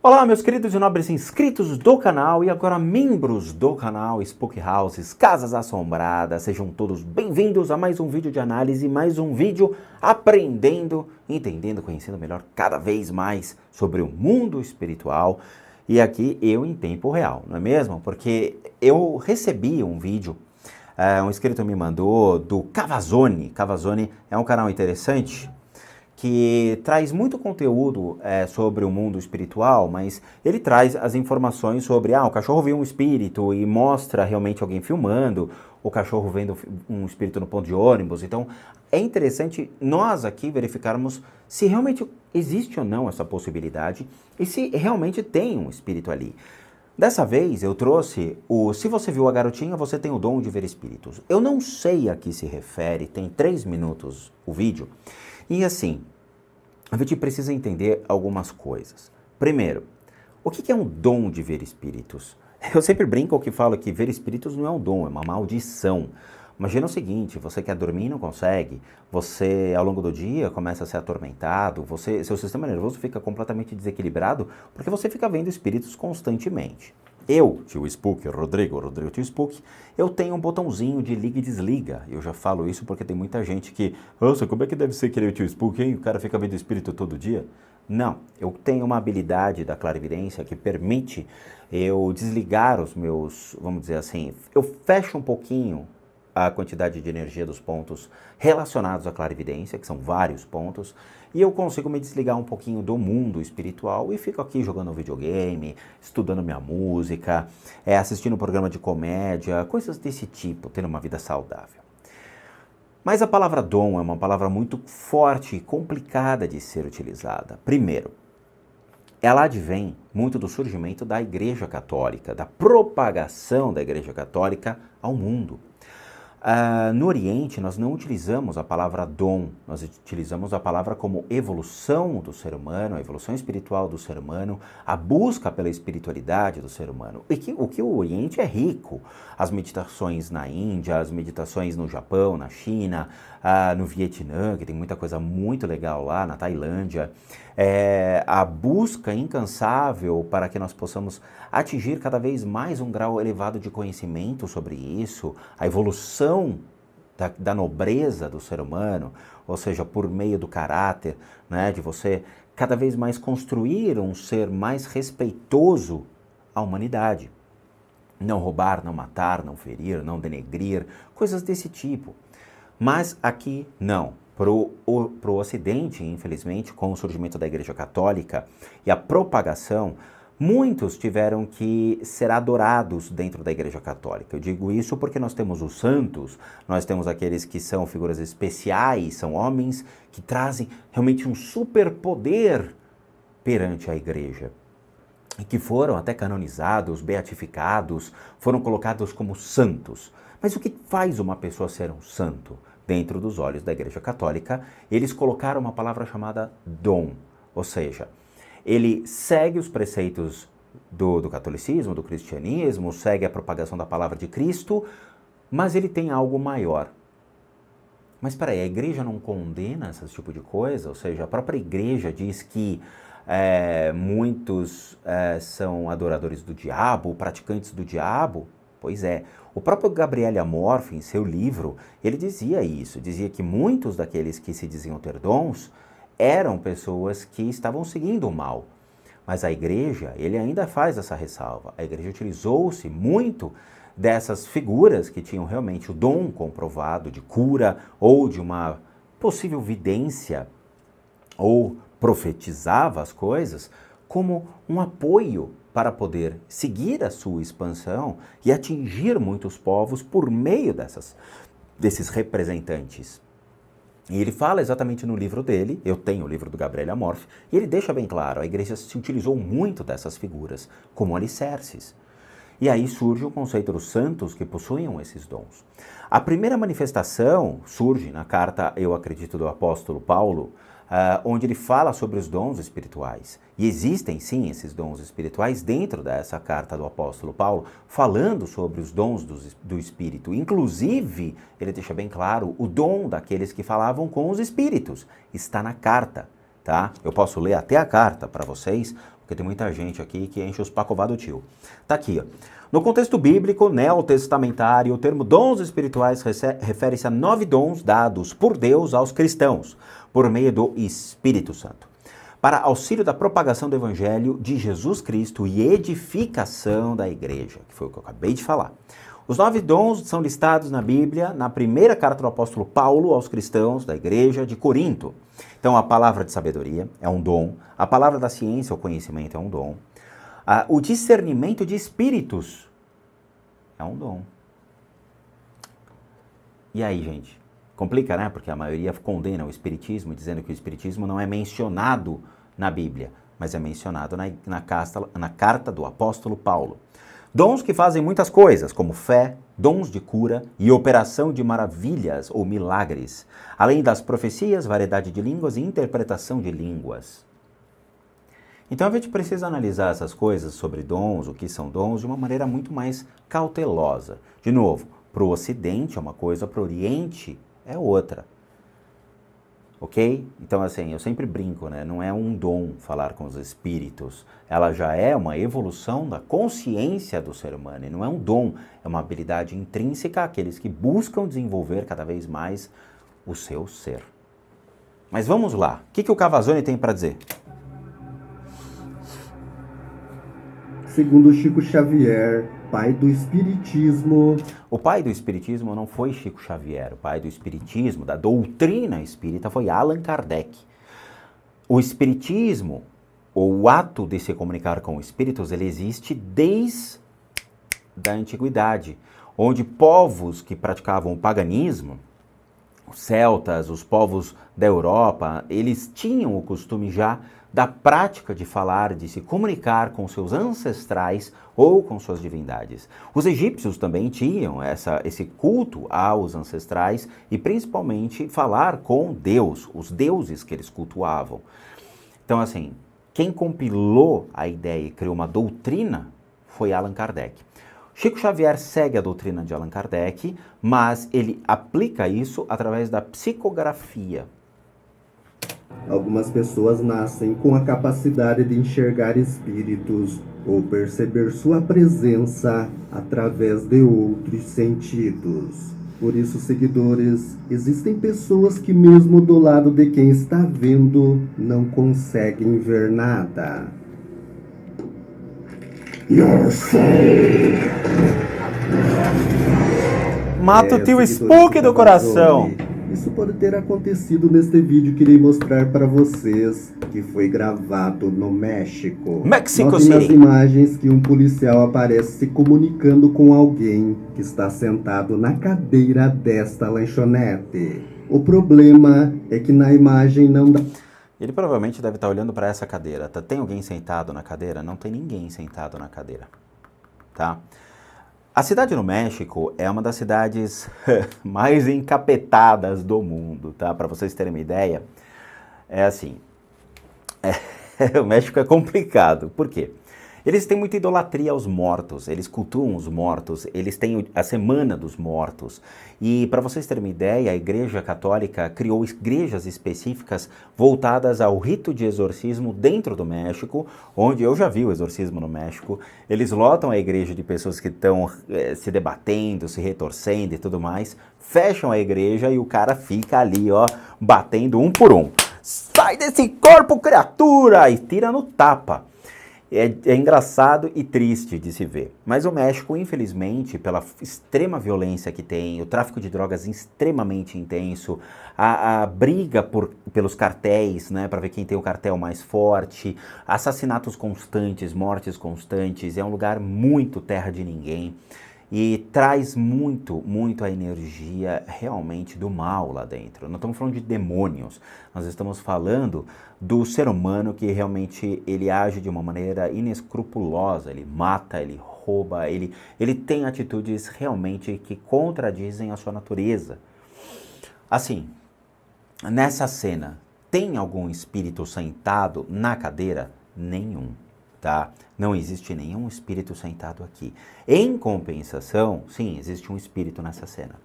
Olá, meus queridos e nobres inscritos do canal e agora membros do canal Spook Houses, Casas Assombradas. Sejam todos bem-vindos a mais um vídeo de análise, mais um vídeo aprendendo, entendendo, conhecendo melhor cada vez mais sobre o mundo espiritual. E aqui eu em tempo real, não é mesmo? Porque eu recebi um vídeo, um inscrito me mandou do Cavazone. Cavazone é um canal interessante, que traz muito conteúdo sobre o mundo espiritual, mas ele traz as informações sobre, o cachorro viu um espírito e mostra realmente alguém filmando, o cachorro vendo um espírito no ponto de ônibus. Então, é interessante nós aqui verificarmos se realmente existe ou não essa possibilidade e se realmente tem um espírito ali. Dessa vez eu trouxe se você viu a garotinha, você tem o dom de ver espíritos. Eu não sei a que se refere, tem 3 minutos o vídeo. E assim, a gente precisa entender algumas coisas. Primeiro, o que é um dom de ver espíritos? Eu sempre brinco que falo que ver espíritos não é um dom, é uma maldição. Imagina o seguinte, você quer dormir e não consegue, você ao longo do dia começa a ser atormentado, seu sistema nervoso fica completamente desequilibrado porque você fica vendo espíritos constantemente. Eu, tio Spook, Rodrigo, tio Spook, eu tenho um botãozinho de liga e desliga. Eu já falo isso porque tem muita gente que, nossa, como é que deve ser querer o tio Spook, hein? O cara fica vendo espírito todo dia. Não, eu tenho uma habilidade da clarividência que permite eu desligar os meus, vamos dizer assim, eu fecho um pouquinho a quantidade de energia dos pontos relacionados à clarividência, que são vários pontos, e eu consigo me desligar um pouquinho do mundo espiritual e fico aqui jogando videogame, estudando minha música, assistindo um programa de comédia, coisas desse tipo, tendo uma vida saudável. Mas a palavra dom é uma palavra muito forte e complicada de ser utilizada. Primeiro, ela advém muito do surgimento da Igreja Católica, da propagação da Igreja Católica ao mundo. No Oriente, nós não utilizamos a palavra dom, nós utilizamos a palavra como evolução do ser humano, a evolução espiritual do ser humano, a busca pela espiritualidade do ser humano. O que o Oriente é rico, as meditações na Índia, as meditações no Japão, na China, no Vietnã, que tem muita coisa muito legal lá, na Tailândia, a busca incansável para que nós possamos atingir cada vez mais um grau elevado de conhecimento sobre isso, a evolução da nobreza do ser humano, ou seja, por meio do caráter, né, de você cada vez mais construir um ser mais respeitoso à humanidade. Não roubar, não matar, não ferir, não denegrir, coisas desse tipo. Mas aqui não. Para o Ocidente, infelizmente, com o surgimento da Igreja Católica e a propagação, muitos tiveram que ser adorados dentro da Igreja Católica. Eu digo isso porque nós temos os santos, nós temos aqueles que são figuras especiais, são homens que trazem realmente um superpoder perante a Igreja. E que foram até canonizados, beatificados, foram colocados como santos. Mas o que faz uma pessoa ser um santo? Dentro dos olhos da Igreja Católica, eles colocaram uma palavra chamada dom, ou seja, ele segue os preceitos do catolicismo, do cristianismo, segue a propagação da palavra de Cristo, mas ele tem algo maior. Mas espera aí, a Igreja não condena esse tipo de coisa? Ou seja, a própria Igreja diz que muitos são adoradores do diabo, praticantes do diabo? Pois é, o próprio Gabriele Amorf, em seu livro, ele dizia isso, dizia que muitos daqueles que se diziam ter dons eram pessoas que estavam seguindo o mal. Mas a Igreja, ele ainda faz essa ressalva, a Igreja utilizou-se muito dessas figuras que tinham realmente o dom comprovado de cura ou de uma possível vidência ou profetizava as coisas como um apoio para poder seguir a sua expansão e atingir muitos povos por meio desses representantes. E ele fala exatamente no livro dele, eu tenho o livro do Gabriele Amorf, e ele deixa bem claro, a Igreja se utilizou muito dessas figuras como alicerces. E aí surge o conceito dos santos que possuíam esses dons. A primeira manifestação surge na carta, eu acredito, do apóstolo Paulo, onde ele fala sobre os dons espirituais. E existem, sim, esses dons espirituais dentro dessa carta do apóstolo Paulo, falando sobre os dons do Espírito. Inclusive, ele deixa bem claro, o dom daqueles que falavam com os espíritos está na carta. tá? Eu posso ler até a carta para vocês, porque tem muita gente aqui que enche os pacová do tio. Tá aqui, ó. No contexto bíblico, neotestamentário, o termo dons espirituais refere-se a 9 dons dados por Deus aos cristãos, por meio do Espírito Santo, para auxílio da propagação do Evangelho de Jesus Cristo e edificação da igreja, que foi o que eu acabei de falar. Os 9 dons são listados na Bíblia, na primeira carta do apóstolo Paulo aos cristãos da igreja de Corinto. Então, a palavra de sabedoria é um dom, a palavra da ciência, o conhecimento, é um dom. O discernimento de espíritos é um dom. E aí, gente? Complica, né? Porque a maioria condena o espiritismo, dizendo que o espiritismo não é mencionado na Bíblia, mas é mencionado na carta do apóstolo Paulo. Dons que fazem muitas coisas, como fé, dons de cura e operação de maravilhas ou milagres, além das profecias, variedade de línguas e interpretação de línguas. Então a gente precisa analisar essas coisas sobre dons, o que são dons, de uma maneira muito mais cautelosa. De novo, para o Ocidente é uma coisa, para o Oriente é outra. Ok? Então assim, eu sempre brinco, né? Não é um dom falar com os espíritos. Ela já é uma evolução da consciência do ser humano. E não é um dom, é uma habilidade intrínseca àqueles que buscam desenvolver cada vez mais o seu ser. Mas vamos lá. O que o Cavazzoni tem para dizer? Segundo Chico Xavier, pai do Espiritismo. O pai do Espiritismo não foi Chico Xavier. O pai do Espiritismo, da doutrina espírita, foi Allan Kardec. O Espiritismo, ou o ato de se comunicar com espíritos, ele existe desde a antiguidade, onde povos que praticavam o paganismo, os celtas, os povos da Europa, eles tinham o costume já da prática de falar, de se comunicar com seus ancestrais ou com suas divindades. Os egípcios também tinham esse culto aos ancestrais e principalmente falar com Deus, os deuses que eles cultuavam. Então assim, quem compilou a ideia e criou uma doutrina foi Allan Kardec. Chico Xavier segue a doutrina de Allan Kardec, mas ele aplica isso através da psicografia. Algumas pessoas nascem com a capacidade de enxergar espíritos ou perceber sua presença através de outros sentidos. Por isso, seguidores, existem pessoas que mesmo do lado de quem está vendo, não conseguem ver nada. Eu sei! Mata o teu spook do coração! Isso pode ter acontecido neste vídeo que irei mostrar para vocês, que foi gravado no México. Mexico City. Notem nas imagens que um policial aparece se comunicando com alguém que está sentado na cadeira desta lanchonete. O problema é que na imagem não dá... Ele provavelmente deve estar olhando para essa cadeira. Tem alguém sentado na cadeira? Não tem ninguém sentado na cadeira, tá? A cidade no México é uma das cidades mais encapetadas do mundo, tá? Para vocês terem uma ideia, é assim, o México é complicado. Por quê? Eles têm muita idolatria aos mortos, eles cultuam os mortos, eles têm a Semana dos Mortos. E para vocês terem uma ideia, a Igreja Católica criou igrejas específicas voltadas ao rito de exorcismo dentro do México, onde eu já vi o exorcismo no México. Eles lotam a igreja de pessoas que estão se debatendo, se retorcendo e tudo mais, fecham a igreja e o cara fica ali, ó, batendo um por um. Sai desse corpo, criatura! E tira no tapa. É engraçado e triste de se ver. Mas o México, infelizmente, pela extrema violência que tem, o tráfico de drogas extremamente intenso, a briga pelos cartéis, né, para ver quem tem o cartel mais forte, assassinatos constantes, mortes constantes, é um lugar muito terra de ninguém. E traz muito a energia realmente do mal lá dentro. Não estamos falando de demônios, nós estamos falando do ser humano que realmente ele age de uma maneira inescrupulosa, ele mata, ele rouba, ele tem atitudes realmente que contradizem a sua natureza. Assim, nessa cena, tem algum espírito sentado na cadeira? Nenhum. Tá? Não existe nenhum espírito sentado aqui. Em compensação, sim, existe um espírito nessa cena.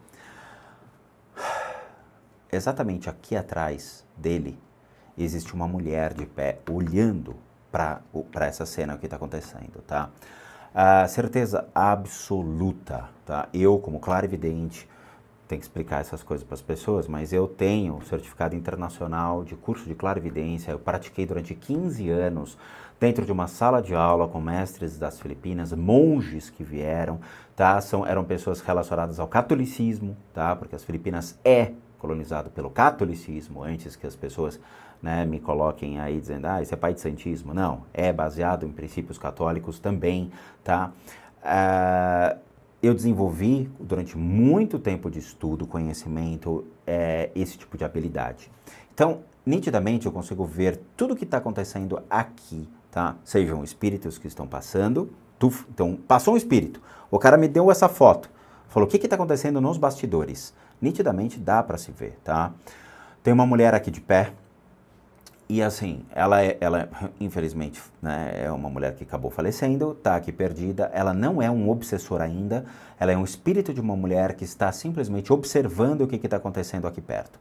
Exatamente aqui atrás dele existe uma mulher de pé olhando para essa cena que está acontecendo, tá? A certeza absoluta, tá? Eu, como clarividente, tenho que explicar essas coisas para as pessoas, mas eu tenho certificado internacional de curso de clarividência. Eu pratiquei durante 15 anos dentro de uma sala de aula com mestres das Filipinas, monges que vieram, tá? Eram pessoas relacionadas ao catolicismo, tá? Porque as Filipinas é colonizado pelo catolicismo, antes que as pessoas, né, me coloquem aí dizendo, isso é pai de santismo. Não, é baseado em princípios católicos também, tá? Eu desenvolvi, durante muito tempo de estudo, conhecimento, esse tipo de habilidade. Então, nitidamente, eu consigo ver tudo o que está acontecendo aqui, tá? Sejam espíritos que estão passando. Então, passou um espírito, o cara me deu essa foto, falou, o que está acontecendo nos bastidores? Nitidamente dá para se ver, tá? Tem uma mulher aqui de pé, e assim, ela infelizmente, né, é uma mulher que acabou falecendo, está aqui perdida, ela não é um obsessor ainda, ela é um espírito de uma mulher que está simplesmente observando o que está acontecendo aqui perto.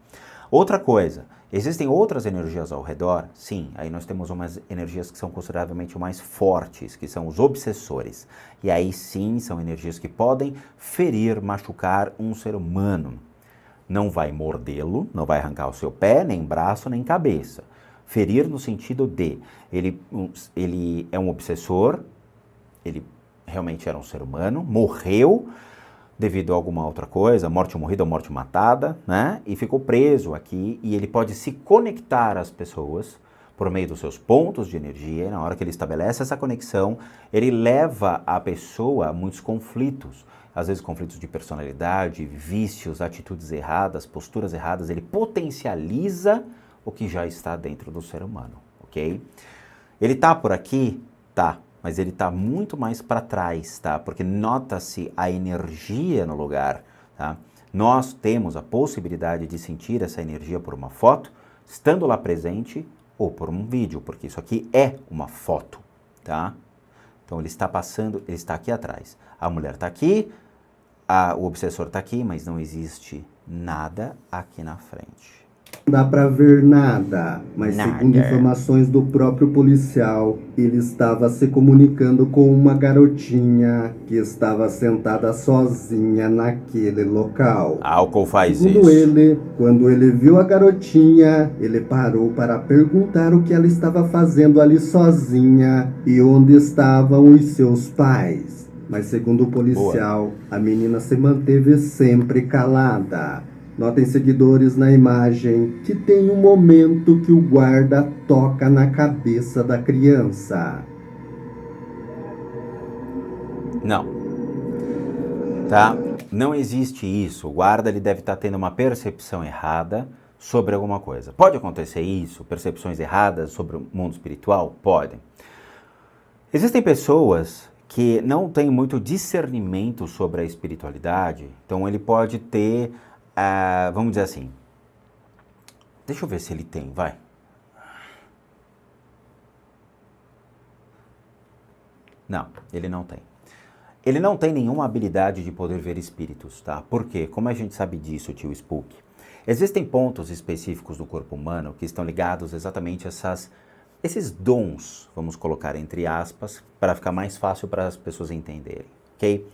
Outra coisa, existem outras energias ao redor? Sim, aí nós temos umas energias que são consideravelmente mais fortes, que são os obsessores. E aí sim, são energias que podem ferir, machucar um ser humano. Não vai mordê-lo, não vai arrancar o seu pé, nem braço, nem cabeça. Ferir no sentido de, ele é um obsessor, ele realmente era um ser humano, morreu devido a alguma outra coisa, morte morrida ou morte matada, né? E ficou preso aqui, e ele pode se conectar às pessoas por meio dos seus pontos de energia, e na hora que ele estabelece essa conexão, ele leva a pessoa a muitos conflitos, às vezes conflitos de personalidade, vícios, atitudes erradas, posturas erradas, ele potencializa o que já está dentro do ser humano, ok? Ele tá por aqui? Tá. Mas ele está muito mais para trás, tá? Porque nota-se a energia no lugar, tá? Nós temos a possibilidade de sentir essa energia por uma foto, estando lá presente, ou por um vídeo, porque isso aqui é uma foto, tá? Então ele está passando, ele está aqui atrás. A mulher está aqui, o obsessor está aqui, mas não existe nada aqui na frente. Não dá pra ver nada, mas segundo informações do próprio policial, ele estava se comunicando com uma garotinha que estava sentada sozinha naquele local. Álcool faz segundo isso. ele, quando ele viu a garotinha, ele parou para perguntar o que ela estava fazendo ali sozinha e onde estavam os seus pais. Mas segundo o policial, a menina se manteve sempre calada. Notem, seguidores, na imagem que tem um momento que o guarda toca na cabeça da criança. Não. Tá? Não existe isso. O guarda ele deve estar tendo uma percepção errada sobre alguma coisa. Pode acontecer isso? Percepções erradas sobre o mundo espiritual? Podem. Existem pessoas que não têm muito discernimento sobre a espiritualidade, então ele pode ter... vamos dizer assim, deixa eu ver se ele tem, vai. Não, ele não tem. Ele não tem nenhuma habilidade de poder ver espíritos, tá? Por quê? Como a gente sabe disso, tio Spook? Existem pontos específicos do corpo humano que estão ligados exatamente a esses dons, vamos colocar entre aspas, para ficar mais fácil para as pessoas entenderem, ok?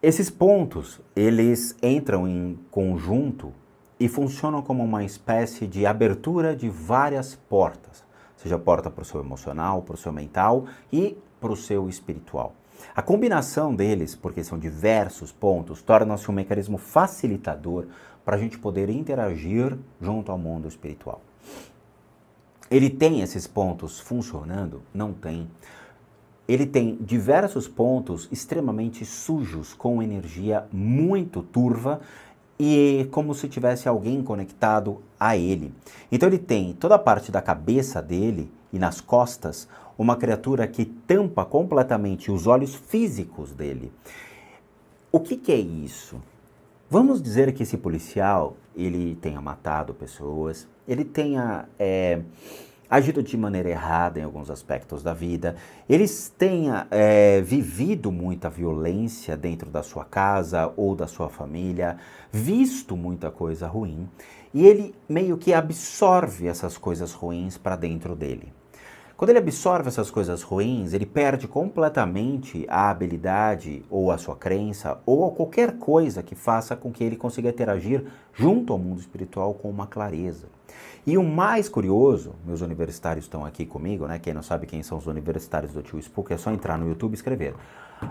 Esses pontos, eles entram em conjunto e funcionam como uma espécie de abertura de várias portas, seja porta para o seu emocional, para o seu mental e para o seu espiritual. A combinação deles, porque são diversos pontos, torna-se um mecanismo facilitador para a gente poder interagir junto ao mundo espiritual. Ele tem esses pontos funcionando? Não tem. Ele tem diversos pontos extremamente sujos, com energia muito turva e como se tivesse alguém conectado a ele. Então ele tem toda a parte da cabeça dele e nas costas uma criatura que tampa completamente os olhos físicos dele. O que é isso? Vamos dizer que esse policial, ele tenha matado pessoas, ele tenha agido de maneira errada em alguns aspectos da vida, eles tenha vivido muita violência dentro da sua casa ou da sua família, visto muita coisa ruim, e ele meio que absorve essas coisas ruins para dentro dele. Quando ele absorve essas coisas ruins, ele perde completamente a habilidade ou a sua crença ou qualquer coisa que faça com que ele consiga interagir junto ao mundo espiritual com uma clareza. E o mais curioso, meus universitários estão aqui comigo, né? Quem não sabe quem são os universitários do Tio Spook, é só entrar no YouTube e escrever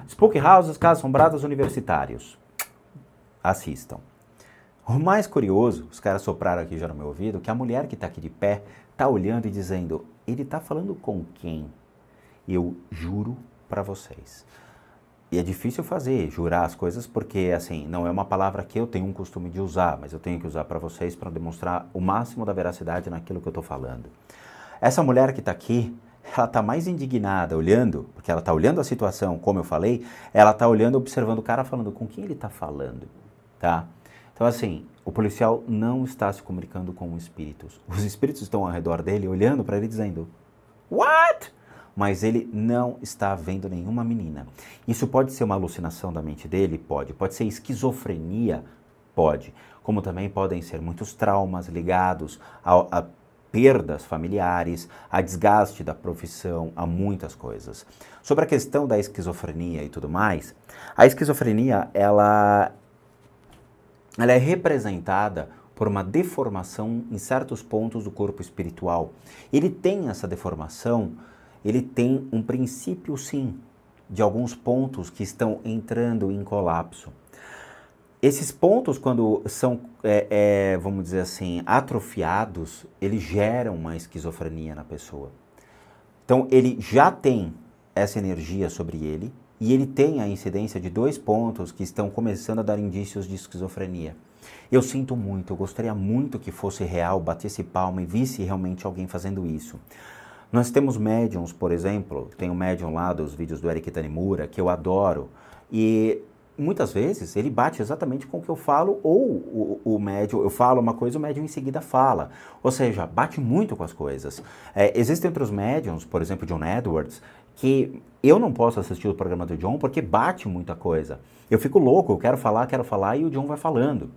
Spook Houses, Casas Assombradas Universitários. Assistam. O mais curioso, os caras sopraram aqui já no meu ouvido, que a mulher que está aqui de pé está olhando e dizendo, ele está falando com quem? Eu juro para vocês. E é difícil fazer, jurar as coisas, porque assim, não é uma palavra que eu tenho um costume de usar, mas eu tenho que usar para vocês para demonstrar o máximo da veracidade naquilo que eu estou falando. Essa mulher que está aqui, ela está mais indignada olhando, porque ela está olhando a situação, como eu falei, ela está olhando, observando o cara falando com quem ele está falando, tá? Então assim, o policial não está se comunicando com os espíritos. Os espíritos estão ao redor dele, olhando para ele dizendo, what? Mas ele não está vendo nenhuma menina. Isso pode ser uma alucinação da mente dele? Pode. Pode ser esquizofrenia? Pode. Como também podem ser muitos traumas ligados a perdas familiares, a desgaste da profissão, a muitas coisas. Sobre a questão da esquizofrenia e tudo mais, a esquizofrenia, ela é representada por uma deformação em certos pontos do corpo espiritual. Ele tem essa deformação, ele tem um princípio, sim, de alguns pontos que estão entrando em colapso. Esses pontos, quando são, vamos dizer assim, atrofiados, eles geram uma esquizofrenia na pessoa. Então, ele já tem essa energia sobre ele, e ele tem a incidência de 2 pontos que estão começando a dar indícios de esquizofrenia. Eu sinto muito, eu gostaria muito que fosse real, batesse palma e visse realmente alguém fazendo isso. Nós temos médiums, por exemplo, tem um médium lá dos vídeos do Eric Tanimura, que eu adoro, e muitas vezes ele bate exatamente com o que eu falo, ou o médium, eu falo uma coisa, o médium em seguida fala. Ou seja, bate muito com as coisas. Existem outros médiums, por exemplo, John Edwards, que eu não posso assistir o programa do John porque bate muita coisa. Eu fico louco, eu quero falar e o John vai falando.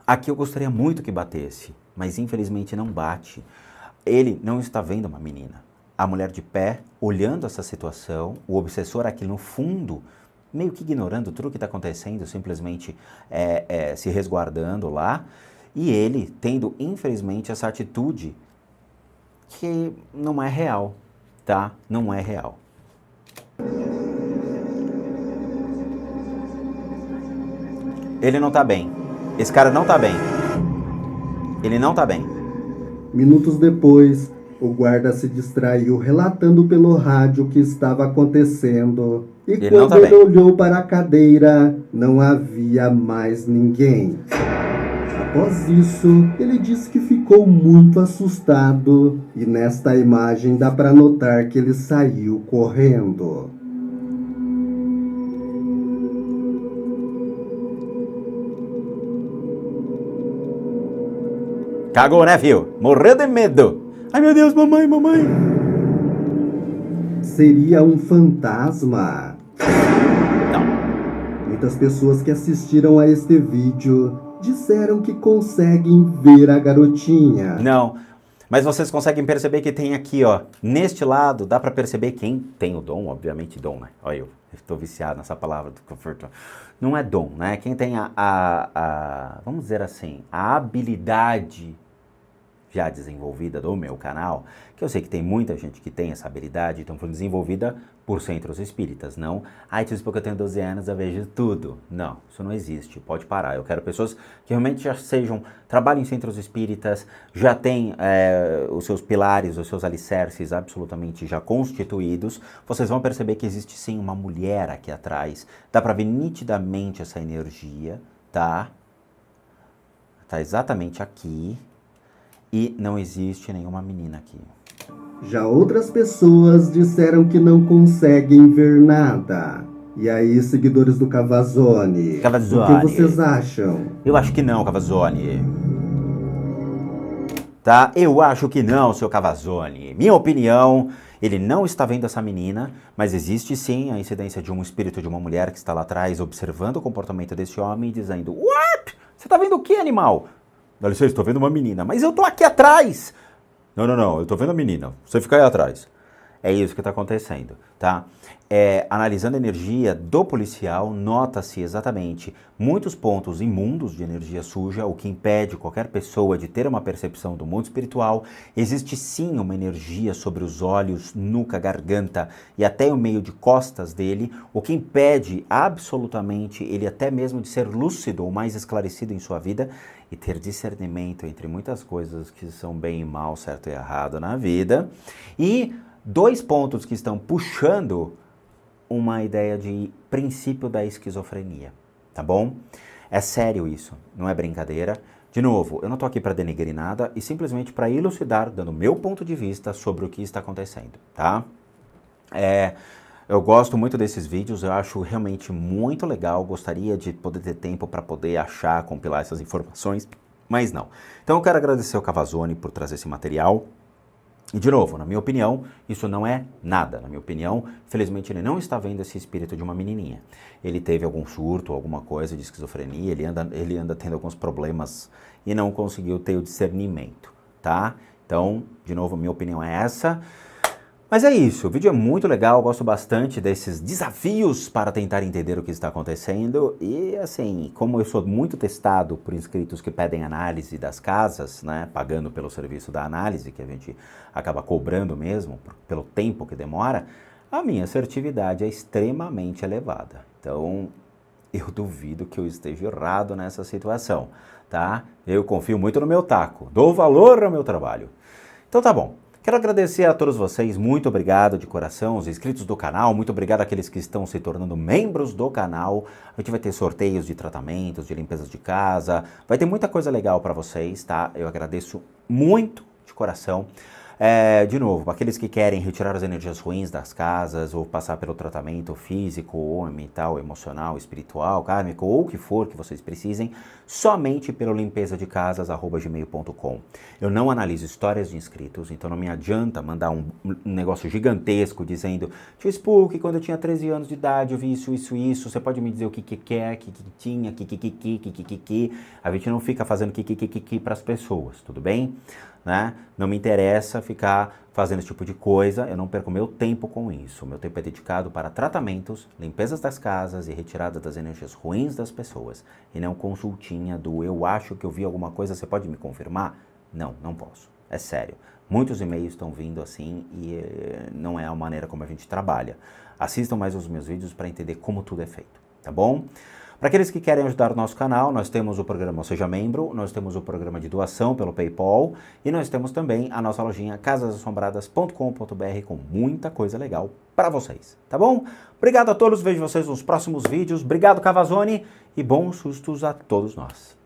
Aqui eu gostaria muito que batesse, mas infelizmente não bate. Ele não está vendo uma menina. A mulher de pé, olhando essa situação, o obsessor aqui no fundo, meio que ignorando tudo o que está acontecendo, simplesmente se resguardando lá, e ele tendo, infelizmente, essa atitude que não é real, tá? Não é real. Ele não tá bem. Esse cara não tá bem. Ele não tá bem. Minutos depois, o guarda se distraiu relatando pelo rádio o que estava acontecendo. E quando ele olhou para a cadeira, não havia mais ninguém. Após isso, ele disse que ficou muito assustado. E nesta imagem dá para notar que ele saiu correndo. Cagou, né, filho? Morreu de medo. Ai, meu Deus, mamãe, mamãe. Seria um fantasma? Não. Muitas pessoas que assistiram a este vídeo disseram que conseguem ver a garotinha. Não, mas vocês conseguem perceber que tem aqui, ó, neste lado, dá pra perceber quem tem o dom, obviamente dom, né? Olha, eu estou viciado nessa palavra do conforto. Não é dom, né? Quem tem vamos dizer assim, a habilidade já desenvolvida do meu canal, que eu sei que tem muita gente que tem essa habilidade, então foi desenvolvida por centros espíritas, não, Tio Spook, eu tenho 12 anos, eu vejo tudo. Não, isso não existe, pode parar. Eu quero pessoas que realmente já trabalhem em centros espíritas, já têm os seus pilares, os seus alicerces absolutamente já constituídos. Vocês vão perceber que existe sim uma mulher aqui atrás, dá pra ver nitidamente essa energia, tá? Tá exatamente aqui. E não existe nenhuma menina aqui. Já outras pessoas disseram que não conseguem ver nada. E aí, seguidores do Cavazzoni, o que vocês acham? Eu acho que não, Cavazzoni. Tá? Eu acho que não, seu Cavazzoni. Minha opinião, ele não está vendo essa menina, mas existe sim a incidência de um espírito de uma mulher que está lá atrás observando o comportamento desse homem e dizendo: What? Você está vendo o que, animal? Dá licença, estou vendo uma menina. Mas eu estou aqui atrás. Não, eu estou vendo a menina. Você fica aí atrás. É isso que está acontecendo, tá? Analisando a energia do policial, nota-se exatamente muitos pontos imundos de energia suja, o que impede qualquer pessoa de ter uma percepção do mundo espiritual. Existe sim uma energia sobre os olhos, nuca, garganta e até o meio de costas dele, o que impede absolutamente ele até mesmo de ser lúcido ou mais esclarecido em sua vida e ter discernimento entre muitas coisas que são bem e mal, certo e errado na vida. E dois pontos que estão puxando uma ideia de princípio da esquizofrenia, tá bom? É sério isso, não é brincadeira. De novo, eu não tô aqui para denegrir nada e simplesmente para elucidar, dando meu ponto de vista sobre o que está acontecendo, tá? Eu gosto muito desses vídeos, eu acho realmente muito legal, gostaria de poder ter tempo para poder achar, compilar essas informações, mas não. Então eu quero agradecer ao Cavazzoni por trazer esse material. E de novo, na minha opinião, isso não é nada. Na minha opinião, felizmente ele não está vendo esse espírito de uma menininha. Ele teve algum surto, alguma coisa de esquizofrenia, ele anda tendo alguns problemas e não conseguiu ter o discernimento, tá? Então, de novo, a minha opinião é essa. Mas é isso, o vídeo é muito legal, eu gosto bastante desses desafios para tentar entender o que está acontecendo e assim, como eu sou muito testado por inscritos que pedem análise das casas, né, pagando pelo serviço da análise, que a gente acaba cobrando mesmo, pelo tempo que demora, a minha assertividade é extremamente elevada. Então, eu duvido que eu esteja errado nessa situação, tá? Eu confio muito no meu taco, dou valor ao meu trabalho. Então tá bom. Quero agradecer a todos vocês, muito obrigado de coração, os inscritos do canal, muito obrigado àqueles que estão se tornando membros do canal. A gente vai ter sorteios de tratamentos, de limpezas de casa, vai ter muita coisa legal para vocês, tá? Eu agradeço muito de coração. De novo, aqueles que querem retirar as energias ruins das casas ou passar pelo tratamento físico, ou mental, emocional, espiritual, kármico, ou o que for que vocês precisem, somente pelo limpezadecasas@gmail.com. Eu não analiso histórias de inscritos, então não me adianta mandar um negócio gigantesco dizendo: Tio Spook, quando eu tinha 13 anos de idade eu vi isso, você pode me dizer o que quer, que tinha, que. A gente não fica fazendo que para as pessoas, tudo bem? Né? Não me interessa ficar fazendo esse tipo de coisa, eu não perco meu tempo com isso. Meu tempo é dedicado para tratamentos, limpezas das casas e retirada das energias ruins das pessoas. E não consultinha do eu acho que eu vi alguma coisa, você pode me confirmar? Não, não posso. É sério. Muitos e-mails estão vindo assim e não é a maneira como a gente trabalha. Assistam mais os meus vídeos para entender como tudo é feito, tá bom? Para aqueles que querem ajudar o nosso canal, nós temos o programa Seja Membro, nós temos o programa de doação pelo PayPal e nós temos também a nossa lojinha casasassombradas.com.br com muita coisa legal para vocês, tá bom? Obrigado a todos, vejo vocês nos próximos vídeos. Obrigado, Cavazzoni, e bons sustos a todos nós.